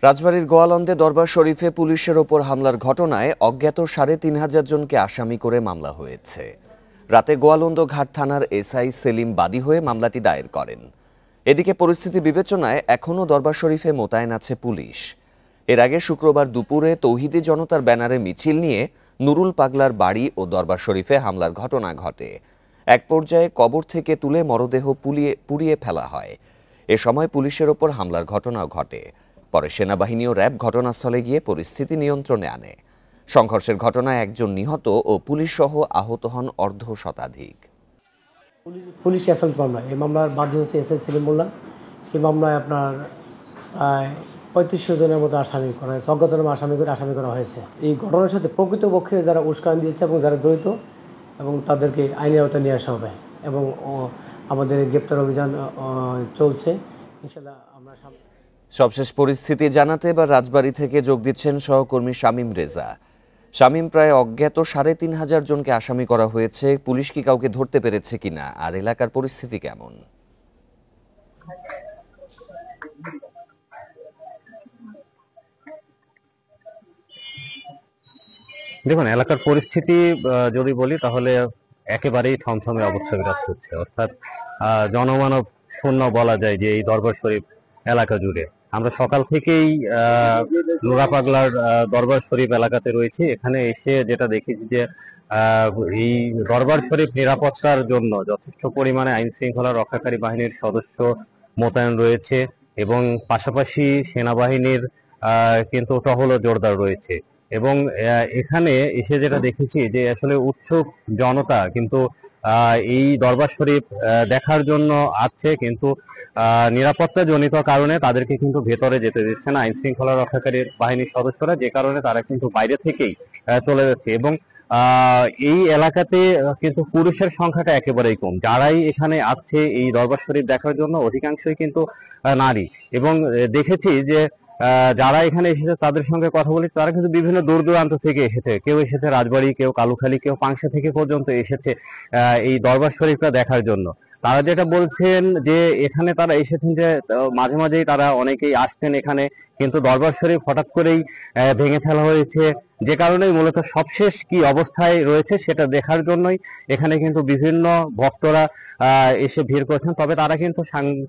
রাজবাড়ীর গোয়ালন্দে দরবার শরীফে পুলিশের ওপর হামলার ঘটনায় অজ্ঞাত ৩৫০০ জনকে আসামি করে মামলা হয়েছে। রাতে গোয়ালন্দ ঘাট থানার এসআই সেলিম বাদী হয়ে মামলাটি দায়ের করেন। এদিকে পরিস্থিতি বিবেচনায় এখনও দরবার শরীফে মোতায়েন আছে পুলিশ। এর আগে শুক্রবার দুপুরে তৌহিদি জনতার ব্যানারে মিছিল নিয়ে নুরুল পাগলার বাড়ি ও দরবার শরীফে হামলার ঘটনা ঘটে। এক পর্যায়ে কবর থেকে তুলে মরদেহ পুড়িয়ে ফেলা হয়। এ সময় পুলিশের ওপর হামলার ঘটনাও ঘটে। পরে সেনাবাহিনী ও র্যাব ঘটনাস্থলে গিয়ে পরিস্থিতি নিয়ন্ত্রণে আনে। সংঘর্ষের ঘটনায় একজন নিহত ও পুলিশসহ আহত হন অর্ধ শতাধিক। পুলিশ অ্যাসাল্ট মামলা, এই মামলার বাদী হচ্ছে এসআই সেলিম মোল্লা। এই মামলায় আপনার ৩৫০০ জনের মতো আসামি করা হয়েছে, অজ্ঞাতনামা আসামি করা হয়েছে। এই ঘটনার সাথে প্রকৃতপক্ষে যারা উস্কানি দিয়েছে এবং যারা জড়িত এবং তাদেরকে আইনের আওতায় নিয়ে আসা হবে এবং আমাদের গ্রেপ্তার অভিযান চলছে। ইনশাআল্লাহ আমরা সবশেষ পরিস্থিতি জানাতে এবার রাজবাড়ী থেকে যোগ দিচ্ছেন সহকর্মী শামীম রেজা। শামীম, প্রায় অজ্ঞাত ৩৫০০ জনকে আসামি করা হয়েছে। পুলিশ কি কাউকে ধরতে পেরেছে কিনা, আর এলাকার পরিস্থিতি কেমন? দেখুন, এলাকার পরিস্থিতি যদি বলি তাহলে একেবারেই থমথমে অবস্থা বিরাজ করছে। অর্থাৎ জনমানব শূন্য বলা যায় যে এই দরবার শরীফ এলাকা জুড়ে। আমরা সকাল থেকেই নুরা পাগলার দরবার শরীফ এলাকাতে রয়েছি। এখানে এসে যেটা দেখেছি যে এই দরবার শরীফ নিরাপত্তার জন্য যথেষ্ট পরিমাণে আইন শৃঙ্খলা রক্ষাকারী বাহিনীর সদস্য মোতায়েন রয়েছে এবং পাশাপাশি সেনাবাহিনীর কিন্তু টহলও জোরদার রয়েছে। এবং এখানে এসে যেটা দেখেছি যে আসলে উৎসুক জনতা কিন্তু এই দরবার শরীফ দেখার জন্য আসছে, কিন্তু নিরাপত্তা জনিত কারণে তাদেরকে কিন্তু ভেতরে যেতে দিচ্ছে না আইন শৃঙ্খলা রক্ষাকারী বাহিনীর সদস্যরা, যে কারণে তারা কিন্তু বাইরে থেকেই চলে যাচ্ছে। এবং এই এলাকাতে কিন্তু পুরুষের সংখ্যাটা একেবারেই কম। যারাই এখানে আসছে এই দরবার শরীফ দেখার জন্য অধিকাংশই কিন্তু নারী। এবং দেখেছি যে যারা এখানে এসেছে তাদের সঙ্গে কথা বলি, তারা কিন্তু বিভিন্ন দূর দূরান্ত থেকে এসেছে। কেউ এসেছে রাজবাড়ী, কেউ কালুখালী, কেউ পাংশা থেকে পর্যন্ত এসেছে এই দরবার শরীফটা দেখার জন্য। তারা যেটা বলছেন যে এখানে তারা এসেছেন যে মাঝে মাঝেই তারা অনেকেই আসতেন এখানে, কিন্তু দরবার শরীফ হঠাৎ করেই ভেঙে ফেলা হয়েছে, যে কারণেই মূলত সবশেষ কি অবস্থায় রয়েছে সেটা দেখার জন্যই এখানে কিন্তু বিভিন্ন ভক্তরা এসে ভিড় করছেন। তবে তারা কিন্তু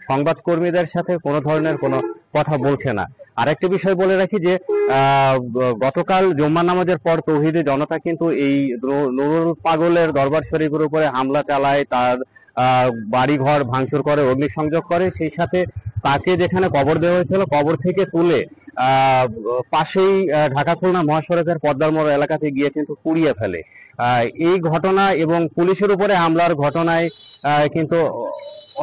সংবাদ কর্মীদের সাথে কোনো ধরনের কোনো কথা বলছে না। আরেকটি বিষয় বলে রাখি যে গতকাল জুম্মার নামাজের পর তৌহিদি জনতা কিন্তু এই নুরুল পাগলের দরবার শরীফের উপরে হামলা চালায়, তার বাড়িঘর ভাঙচুর করে, অগ্নিসংযোগ করে। সেই সাথে তাকে যেখানে কবর দেওয়া হয়েছিল কবর থেকে তুলে পাশেই ঢাকা খুলনা মহাসড়কের পদ্মার মোড় এলাকাতে গিয়ে কিন্তু পুড়িয়ে ফেলে। এই ঘটনা এবং পুলিশের উপরে হামলার ঘটনায় কিন্তু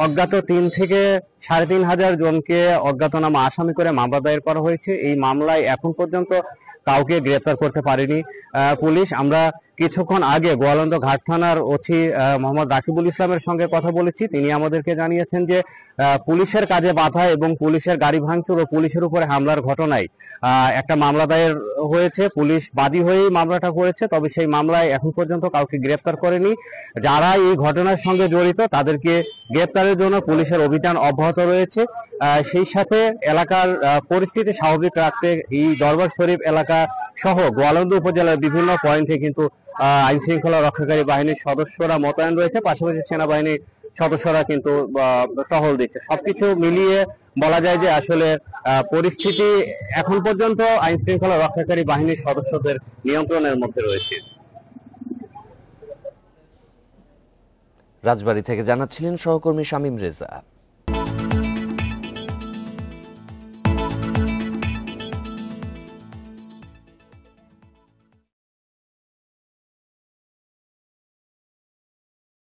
অজ্ঞাত ৩ থেকে ৩৫০০ জনকে অজ্ঞাতনামা আসামি করে মামলা দায়ের করা হয়েছে। এই মামলায় এখন পর্যন্ত কাউকে গ্রেপ্তার করতে পারেনি পুলিশ। আমরা কিছুক্ষণ আগে গোয়ালন্দ ঘাট থানার ওসি মোহাম্মদ রাকিবুল ইসলামের সঙ্গে কথা বলেছি। তিনি আমাদেরকে জানিয়েছেন যে পুলিশের কাজে বাধা এবং পুলিশের গাড়ি ভাঙচুর ও পুলিশের উপরে হামলার ঘটনায় একটা মামলা দায়ের হয়েছে। পুলিশ বাদী হয়েই মামলাটা করেছে, তবে সেই মামলায় এখন পর্যন্ত কাউকে গ্রেপ্তার করেনি। যারা এই ঘটনার সঙ্গে জড়িত তাদেরকে গ্রেপ্তারের জন্য পুলিশের অভিযান অব্যাহত রয়েছে। সেই সাথে এলাকার পরিস্থিতি স্বাভাবিক রাখতে এই দরবার শরীফ এলাকা সহ গোয়ালন্দ উপজেলার বিভিন্ন পয়েন্টে কিন্তু আইন শৃঙ্খলা রক্ষাকারী বাহিনীর সদস্যরা মোতায়েন রয়েছে, পাশাপাশি সেনাবাহিনীর সদস্যরা কিন্তু টহল দিচ্ছে। সবকিছু মিলিয়ে বলা যায় যে আসলে পরিস্থিতি এখন পর্যন্ত আইন শৃঙ্খলা রক্ষাকারী বাহিনীর সদস্যদের নিয়ন্ত্রণের মধ্যে রয়েছে। রাজবাড়ী থেকে জানাচ্ছিলেন সহকর্মী শামীম রেজা।